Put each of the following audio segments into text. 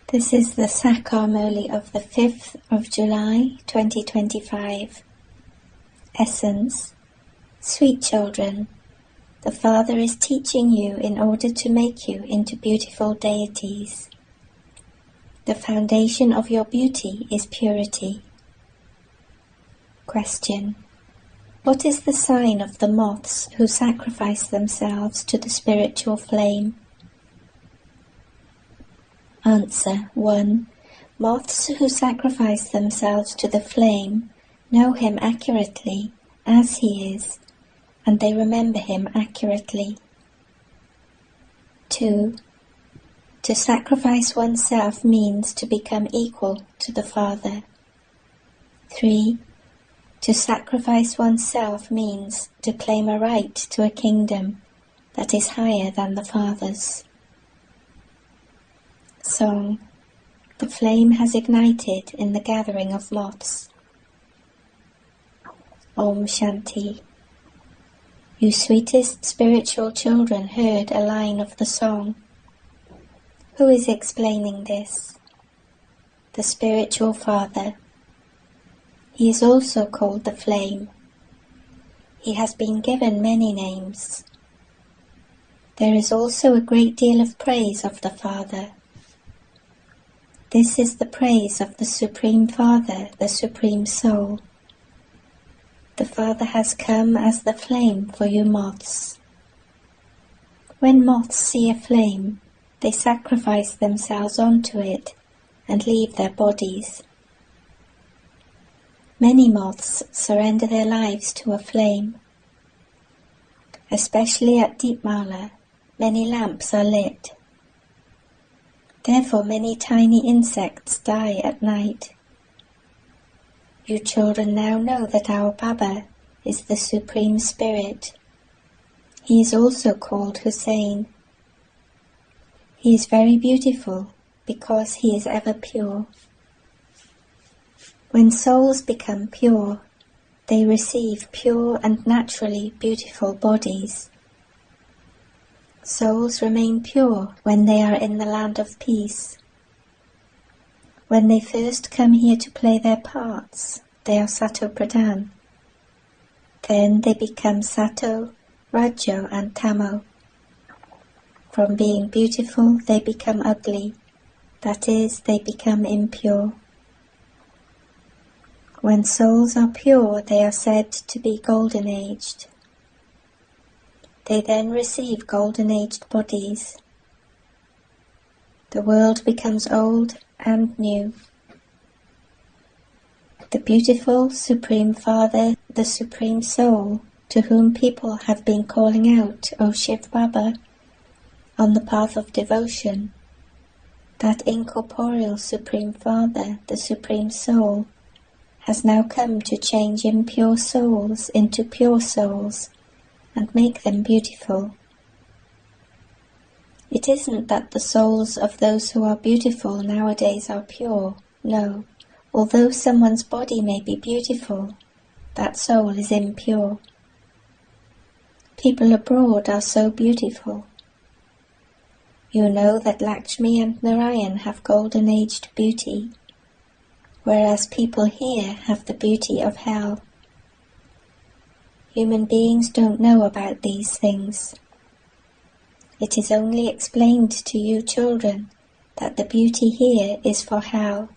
This is the Sakar Murli of the 5th of July 2025. Essence. Sweet children, the Father is teaching you in order to make you into beautiful deities. The foundation of your beauty is purity. Question. What is the sign of the moths who sacrifice themselves to the spiritual flame? Answer. 1. Moths who sacrifice themselves to the flame know him accurately as he is, and they remember him accurately. 2. To sacrifice oneself means to become equal to the Father. 3. To sacrifice oneself means to claim a right to a kingdom that is higher than the Father's. Song. The flame has ignited in the gathering of moths. Om Shanti. You sweetest spiritual children heard a line of the song. Who is explaining this? The spiritual Father. He is also called the flame. He has been given many names. There is also a great deal of praise of the Father. This is the praise of the Supreme Father, the Supreme Soul. The Father has come as the flame for you moths. When moths see a flame, they sacrifice themselves onto it and leave their bodies. Many moths surrender their lives to a flame. Especially at Deepmala, many lamps are lit. Therefore many tiny insects die at night. You children now know that our Baba is the Supreme Spirit. He is also called Hussein. He is very beautiful because he is ever pure. When souls become pure, they receive pure and naturally beautiful bodies. Souls remain pure when they are in the land of peace. When they first come here to play their parts, they are Sato Pradhan. Then they become Sato, Rajo and Tamo. From being beautiful, they become ugly. That is, they become impure. When souls are pure, they are said to be golden-aged. They then receive golden-aged bodies. The world becomes old and new. The beautiful Supreme Father, the Supreme Soul, to whom people have been calling out, O Shivbaba, on the path of devotion, that incorporeal Supreme Father, the Supreme Soul, has now come to change impure souls into pure souls and make them beautiful. It isn't that the souls of those who are beautiful nowadays are pure, no. Although someone's body may be beautiful, that soul is impure. People abroad are so beautiful. You know that Lakshmi and Narayan have golden-aged beauty, whereas people here have the beauty of hell. Human beings don't know about these things. It is only explained to you children that the beauty here is for hell.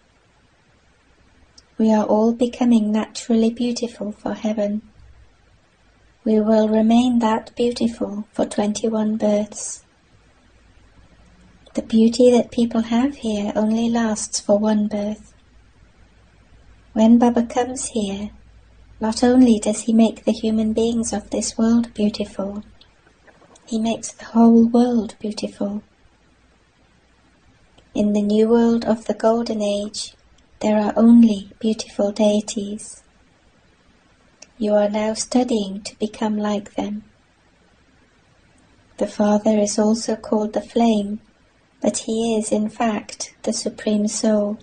We are all becoming naturally beautiful for heaven. We will remain that beautiful for 21 births. The beauty that people have here only lasts for one birth. When Baba comes here, not only does he make the human beings of this world beautiful, he makes the whole world beautiful. In the new world of the Golden Age, there are only beautiful deities. You are now studying to become like them. The Father is also called the Flame, but he is in fact the Supreme Soul.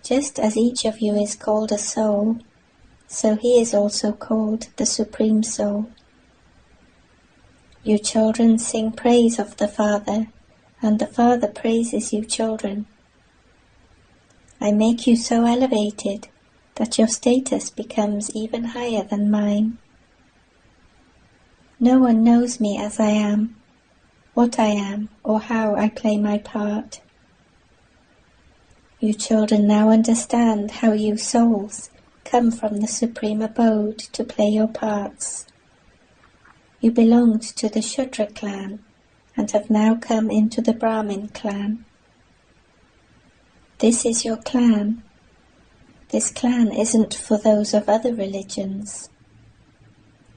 Just as each of you is called a soul, so he is also called the Supreme Soul. You children sing praise of the Father And the Father praises you, children. I make you so elevated that your status becomes even higher than mine. No one knows me as I am, what I am, or how I play my part. You children now understand how you souls come from the Supreme Abode to play your parts. You belonged to the Shudra clan and have now come into the Brahmin clan. This is your clan. This clan isn't for those of other religions.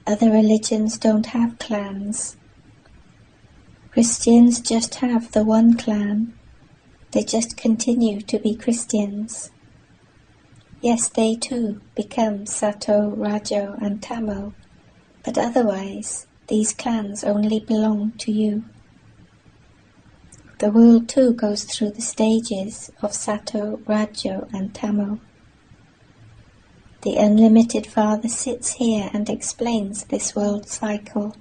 Other religions don't have clans. Christians just have the one clan. They just continue to be Christians. Yes, they too become Sato, Rajo and Tamo, but otherwise these clans only belong to you. The world too goes through the stages of Sato, Rajo and Tamo. The unlimited Father sits here and explains this world cycle.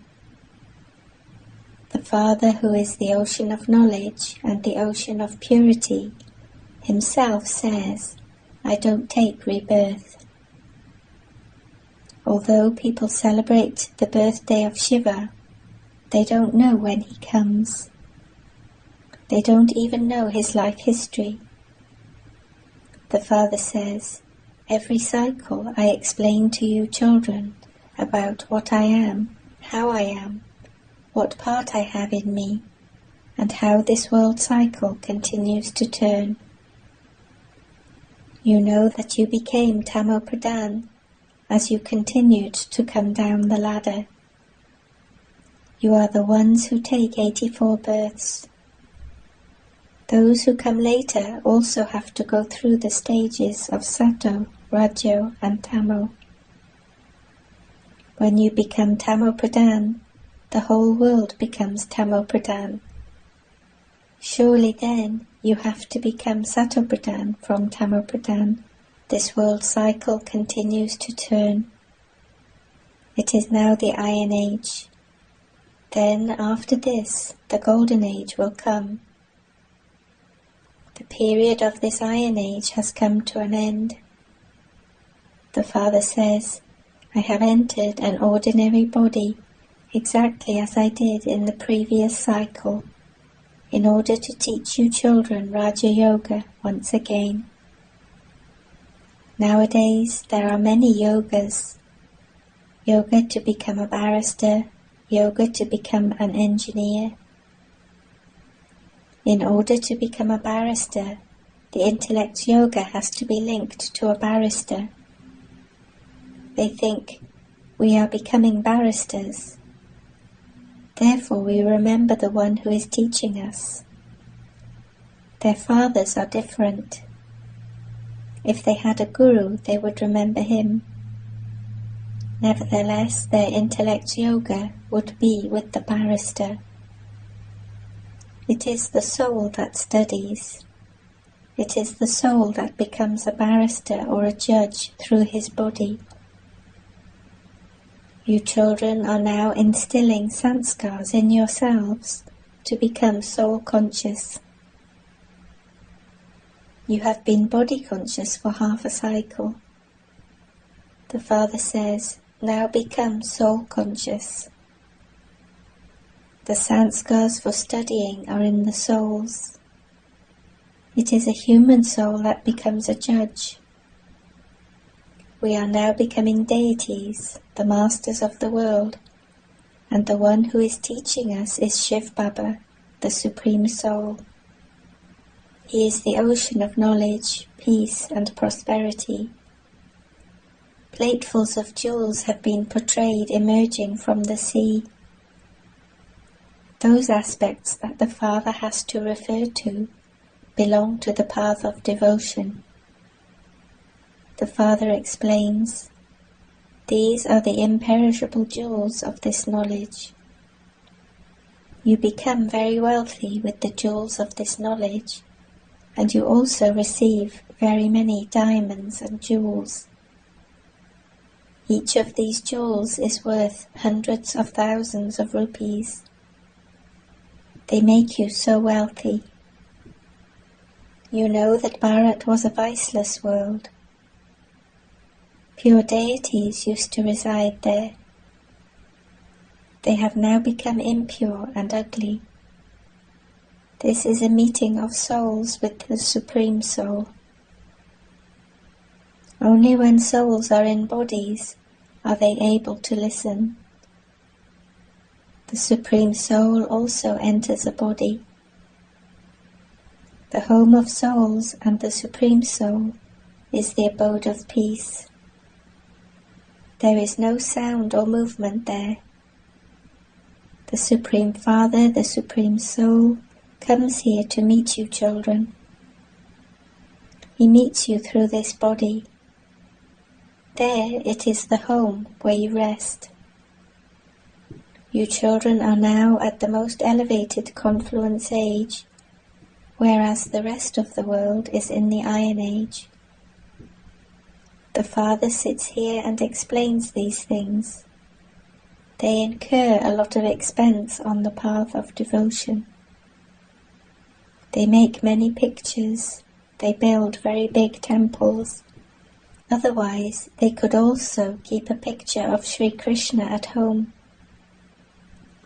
The Father, who is the ocean of knowledge and the ocean of purity, himself says, I don't take rebirth. Although people celebrate the birthday of Shiva, they don't know when he comes. They don't even know his life history. The Father says, every cycle I explain to you children about what I am, how I am, what part I have in me, and how this world cycle continues to turn. You know that you became Tamo Pradhan as you continued to come down the ladder. You are the ones who take 84 births. Those who come later also have to go through the stages of Sato, Rajo and Tamo. When you become Tamo Pradhan, the whole world becomes Tamo Pradhan. Surely then you have to become Sato Pradhan from Tamo Pradhan. This world cycle continues to turn. It is now the Iron Age. Then after this, the Golden Age will come. The period of this Iron Age has come to an end. The Father says, I have entered an ordinary body exactly as I did in the previous cycle, in order to teach you children Raja Yoga once again. Nowadays there are many yogas. Yoga to become a barrister, yoga to become an engineer. In order to become a barrister, the intellect yoga has to be linked to a barrister. They think, we are becoming barristers. Therefore we remember the one who is teaching us. Their fathers are different. If they had a guru, they would remember him. Nevertheless, their intellect yoga would be with the barrister. It is the soul that studies. It is the soul that becomes a barrister or a judge through his body. You children are now instilling sanskars in yourselves to become soul conscious. You have been body conscious for half a cycle. The Father says, now become soul conscious. The sanskars for studying are in the souls. It is a human soul that becomes a judge. We are now becoming deities, the masters of the world, and the one who is teaching us is Shivbaba, the Supreme Soul. He is the ocean of knowledge, peace and prosperity. Platefuls of jewels have been portrayed emerging from the sea. Those aspects that the Father has to refer to belong to the path of devotion. The Father explains, these are the imperishable jewels of this knowledge. You become very wealthy with the jewels of this knowledge, and you also receive very many diamonds and jewels. Each of these jewels is worth hundreds of thousands of rupees. They make you so wealthy. You know that Bharat was a viceless world. Pure deities used to reside there. They have now become impure and ugly. This is a meeting of souls with the Supreme Soul. Only when souls are in bodies are they able to listen. The Supreme Soul also enters a body. The home of souls and the Supreme Soul is the abode of peace. There is no sound or movement there. The Supreme Father, the Supreme Soul, comes here to meet you, children. He meets you through this body. There it is the home where you rest. You children are now at the most elevated confluence age, whereas the rest of the world is in the Iron Age. The Father sits here and explains these things. They incur a lot of expense on the path of devotion. They make many pictures. They build very big temples. Otherwise, they could also keep a picture of Sri Krishna at home.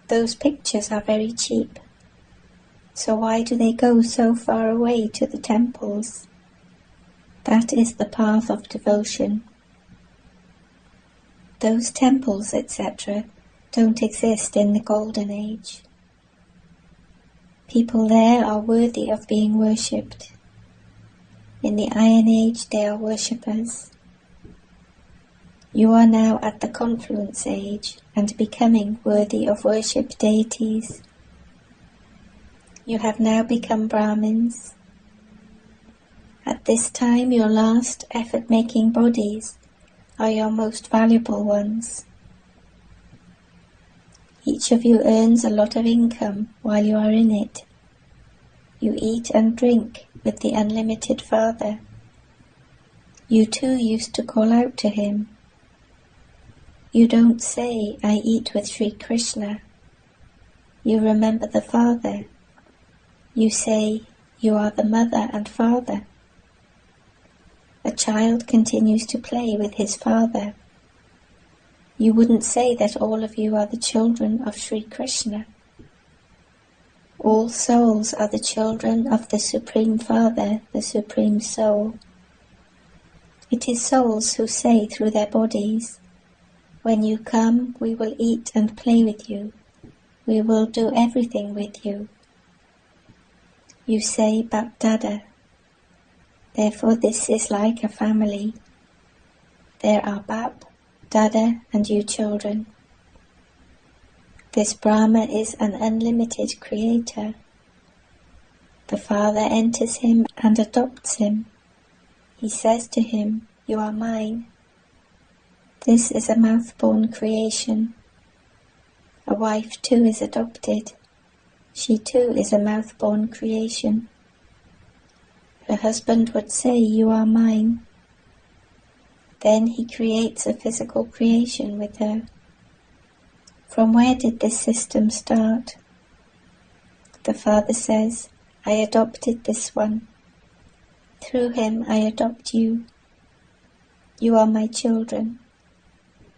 Those pictures are very cheap. So why do they go so far away to the temples? That is the path of devotion. Those temples, etc., don't exist in the Golden Age. People there are worthy of being worshipped. In the Iron Age they are worshippers. You are now at the confluence age and becoming worthy of worship deities. You have now become Brahmins. At this time your last effort-making bodies are your most valuable ones. Each of you earns a lot of income while you are in it. You eat and drink with the unlimited Father. You too used to call out to him. You don't say, I eat with Sri Krishna. You remember the Father. You say, you are the mother and father. A child continues to play with his father. You wouldn't say that all of you are the children of Sri Krishna. All souls are the children of the Supreme Father, the Supreme Soul. It is souls who say through their bodies, when you come, we will eat and play with you. We will do everything with you. You say Bap Dada. Therefore this is like a family. There are Bap, Dada and you children. This Brahma is an unlimited creator. The Father enters him and adopts him. He says to him, you are mine. This is a mouth-born creation. A wife too is adopted. She too is a mouth-born creation. Her husband would say, you are mine. Then he creates a physical creation with her. From where did this system start? The Father says, I adopted this one. Through him I adopt you. You are my children.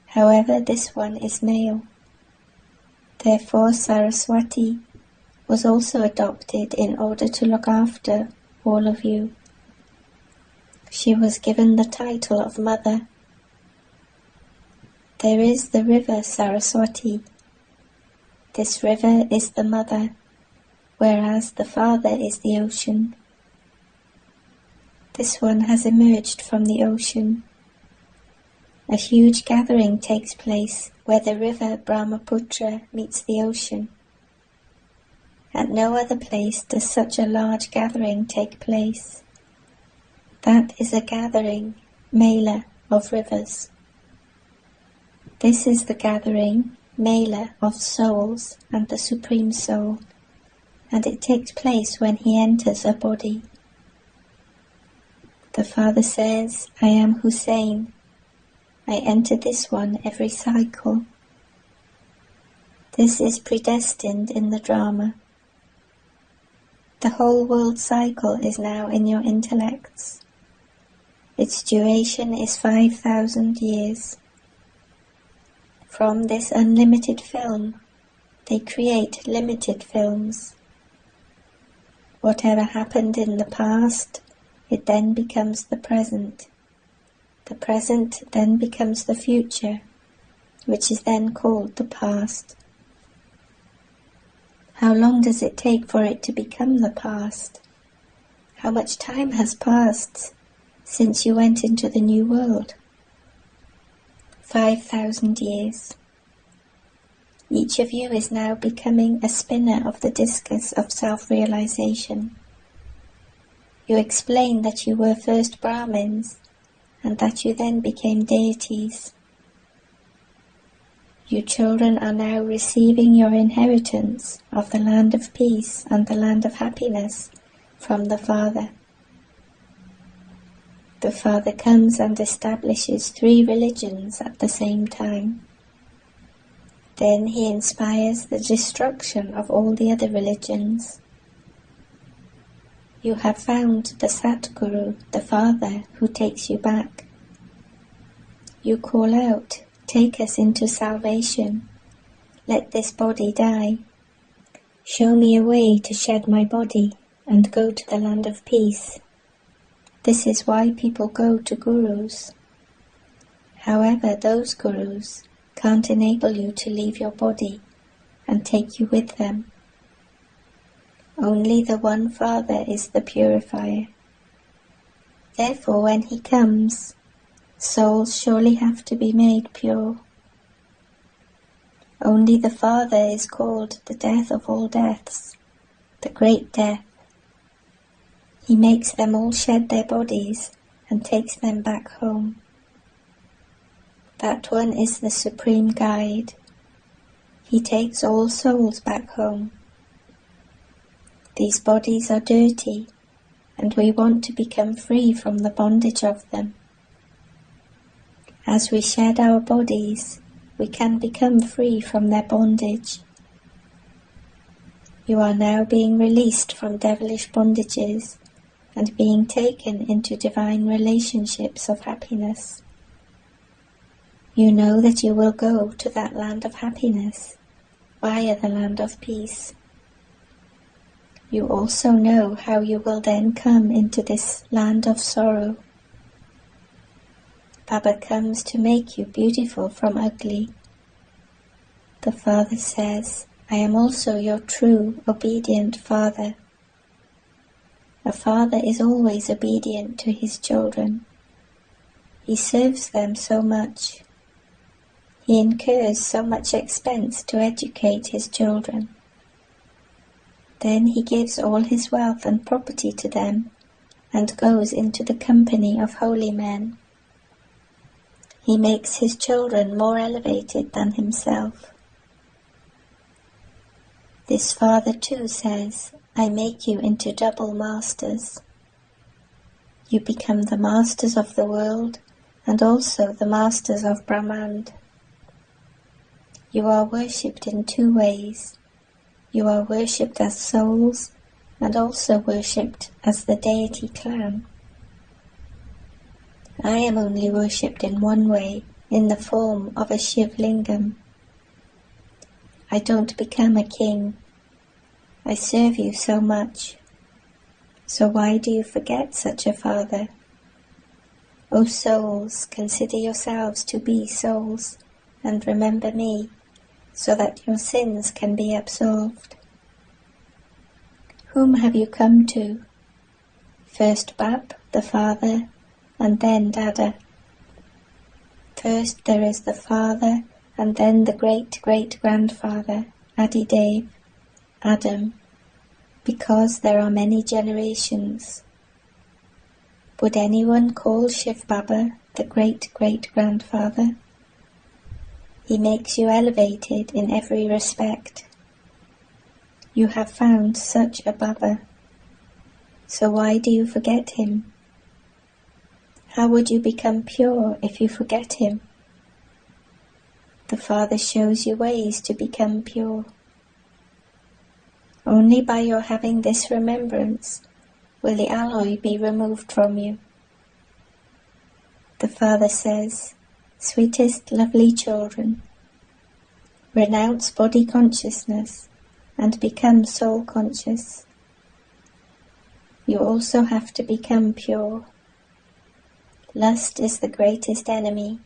However, this one is male. Therefore Saraswati was also adopted in order to look after all of you. She was given the title of mother. There is the river Saraswati. This river is the mother, whereas the Father is the ocean. This one has emerged from the ocean. A huge gathering takes place where the river Brahmaputra meets the ocean. At no other place does such a large gathering take place. That is a gathering, Mela, of rivers. This is the gathering, Mela, of souls and the Supreme Soul, and it takes place when he enters a body. The Father says, I am Hussein. I enter this one every cycle. This is predestined in the drama. The whole world cycle is now in your intellects. Its duration is 5,000 years. From this unlimited film, they create limited films. Whatever happened in the past, it then becomes the present. The present then becomes the future, which is then called the past. How long does it take for it to become the past? How much time has passed since you went into the new world? 5,000 years. Each of you is now becoming a spinner of the discus of self-realization. You explain that you were first Brahmins, and that you then became deities. You children are now receiving your inheritance of the land of peace and the land of happiness from the Father. The Father comes and establishes 3 religions at the same time. Then he inspires the destruction of all the other religions. You have found the Satguru, the Father, who takes you back. You call out, "Take us into salvation. Let this body die. Show me a way to shed my body and go to the land of peace." This is why people go to gurus. However, those gurus can't enable you to leave your body and take you with them. Only the one Father is the purifier. Therefore, when he comes, souls surely have to be made pure. Only the Father is called the death of all deaths, the great death. He makes them all shed their bodies and takes them back home. That one is the supreme guide. He takes all souls back home. These bodies are dirty, and we want to become free from the bondage of them. As we shed our bodies, we can become free from their bondage. You are now being released from devilish bondages and being taken into divine relationships of happiness. You know that you will go to that land of happiness via the land of peace. You also know how you will then come into this land of sorrow. Baba comes to make you beautiful from ugly. The Father says, "I am also your true, obedient Father." A father is always obedient to his children. He serves them so much. He incurs so much expense to educate his children. Then he gives all his wealth and property to them, and goes into the company of holy men. He makes his children more elevated than himself. This Father too says, "I make you into double masters." You become the masters of the world, and also the masters of Brahman. You are worshipped in 2 ways. You are worshipped as souls, and also worshipped as the deity clan. I am only worshipped in one way, in the form of a Shiv lingam. I don't become a king. I serve you so much. So why do you forget such a Father? O souls, consider yourselves to be souls, and remember me, so that your sins can be absolved. Whom have you come to? First Bap, the Father, and then Dada. First there is the Father, and then the great-great-grandfather, Adidev, Adam, because there are many generations. Would anyone call Shivbaba the great-great-grandfather? He makes you elevated in every respect. You have found such a Baba. So why do you forget him? How would you become pure if you forget him? The Father shows you ways to become pure. Only by your having this remembrance will the alloy be removed from you. The Father says, sweetest, lovely children, renounce body consciousness and become soul conscious. You also have to become pure. Lust is the greatest enemy.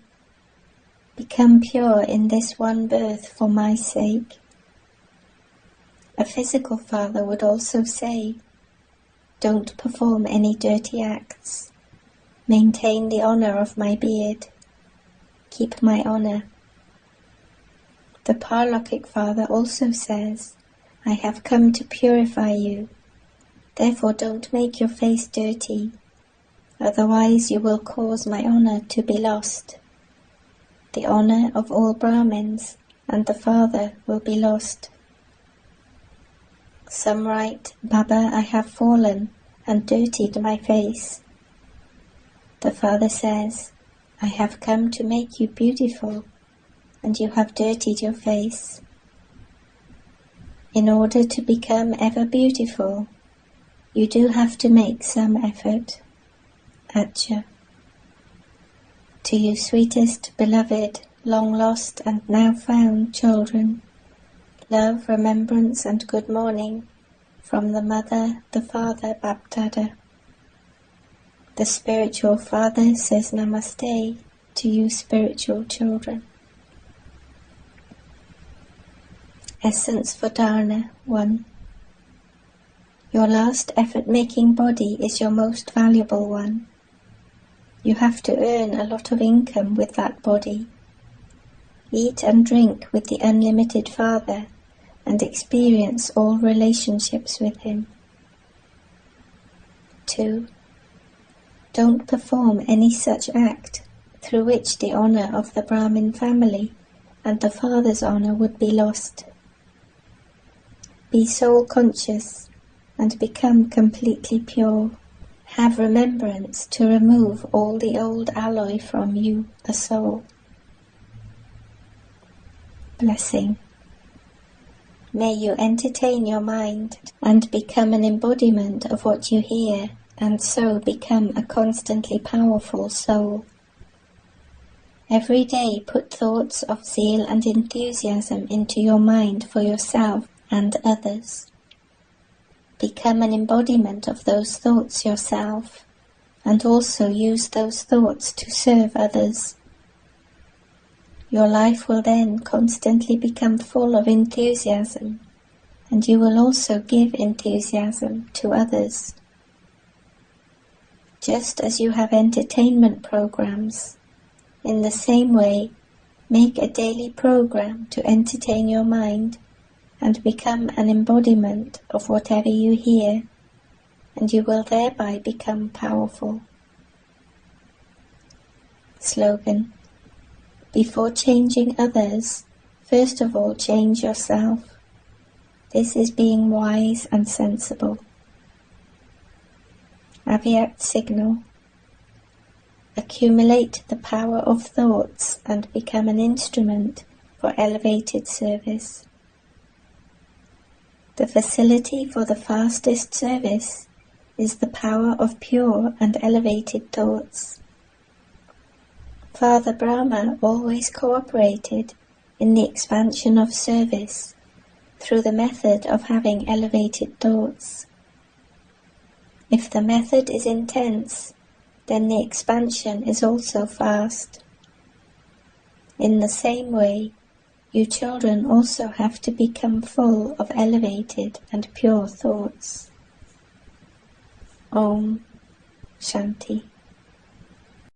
Become pure in this one birth for my sake. A physical father would also say, don't perform any dirty acts. Maintain the honor of my beard. Keep my honor. The Paralokhic Father also says, I have come to purify you. Therefore don't make your face dirty, otherwise you will cause my honor to be lost. The honor of all Brahmins and the Father will be lost. Some write, Baba, I have fallen and dirtied my face. The Father says, I have come to make you beautiful, and you have dirtied your face. In order to become ever beautiful, you do have to make some effort. Acha. To you sweetest, beloved, long lost and now found children, love, remembrance and good morning from the Mother, the Father, Bapdada. The spiritual Father says Namaste to you spiritual children. Essence for Dharana 1. Your last effort-making body is your most valuable one. You have to earn a lot of income with that body. Eat and drink with the unlimited Father and experience all relationships with Him. 2. Don't perform any such act through which the honor of the Brahmin family and the Father's honor would be lost. Be soul conscious and become completely pure. Have remembrance to remove all the old alloy from you, the soul. Blessing. May you entertain your mind and become an embodiment of what you hear, and so become a constantly powerful soul. Every day put thoughts of zeal and enthusiasm into your mind for yourself and others. Become an embodiment of those thoughts yourself, and also use those thoughts to serve others. Your life will then constantly become full of enthusiasm, and you will also give enthusiasm to others. Just as you have entertainment programs, in the same way, make a daily program to entertain your mind and become an embodiment of whatever you hear, and you will thereby become powerful. Slogan. Before changing others, first of all change yourself. This is being wise and sensible. Aviyat signal. Accumulate the power of thoughts and become an instrument for elevated service. The facility for the fastest service is the power of pure and elevated thoughts. Father Brahma always cooperated in the expansion of service through the method of having elevated thoughts. If the method is intense, then the expansion is also fast. In the same way, you children also have to become full of elevated and pure thoughts. Om Shanti.